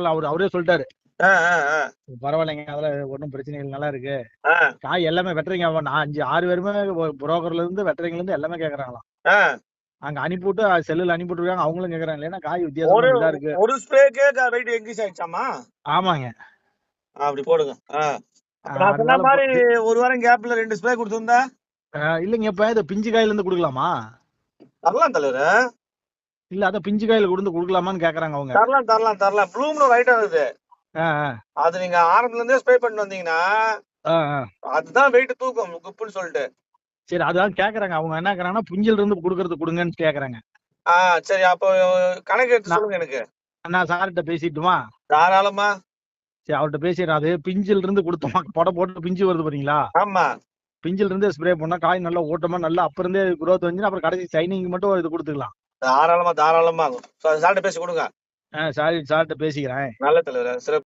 அவரே சொல்லிட்டாரு. ஆ, ஆ, ஆ. பரவாயில்லைங்க, அதெல்லாம் ஒன்றும் பிரச்சனை இல்லை, நல்லா இருக்கு. ஆ, காய் எல்லாமே வெட்டுறீங்க, நான் 5 6 பேருமே புரோக்கர்ல இருந்து வெட்டுறீங்கல இருந்து எல்லாமே கேக்குறாங்களாம். ஆ. அங்க அனுப்பிவிட்டு செல்லுல அனுப்பிவிட்டுருக்காங்க, அவங்களும் கேக்குறாங்க, இல்லைன்னா காய் வித்தியாசமா ஒரு இதா இருக்கு. ஒரு ஸ்ப்ரேக்கே வெயிட் இன்க்ரீஸ் ஆயிடுச்சாமா? ஆமாங்க. அப்படி போடுங்க. அப்ப நான் சொன்ன அதனால மாதிரி ஒரு வாரம் கேப்ல 2 ஸ்ப்ரே கொடுத்திருந்தா இல்லைங்க, இப்ப இது பிஞ்சு காயில இருந்து கொடுக்கலாமா? தரலாம் தலைவரே. இல்ல அதான் பிஞ்சு காயில கொடுக்கலாமான்னு கேக்குறாங்க அவங்க. தரலாம் தரலாம் தரலாம். ப்ளூம்னு ஒரு ஐட்டம் இருக்குது. ஆ, அது நீங்க ஆரம்பத்துல இருந்தே ஸ்ப்ரே பண்ணிட்டு வந்தீங்கன்னா ஆ, ஆ. அதுதான் வெயிட் தூக்கும் குப்புன்னு சொல்லிட்டு. சரி, அதான் கேக்குறாங்க அவங்க, என்ன கேக்குறாங்கன்னா பிஞ்சில இருந்து கொடுங்கன்னு கேக்குறாங்க. சரி, அப்போ கணக்கு எடுத்து நான் சொல்லுங்க எனக்கு. நான் சார்கிட்ட பேசிட்டுமா? தாராளமா. சரி, அவர்கிட்ட பேசிடுறேன். அது பிஞ்சில இருந்து கொடுத்தோமா, புடை போட்டு பிஞ்சு வருது பாத்தீங்களா? ஆமா. பிஞ்சில இருந்து ஸ்ப்ரே பண்ணா காய் நல்லா ஓட்டமா நல்லா அப்ப இருந்தே growth வந்து அப்புறம் கடைசி சைனிங் மட்டும் இது கொடுத்துக்கலாம். தாராளமா தாராளமா. சார்ட்ட பேசி கொடுங்க. சார்கிட்ட பேசிக்கிறேன். நல்ல தலைவரே. சிறப்பு.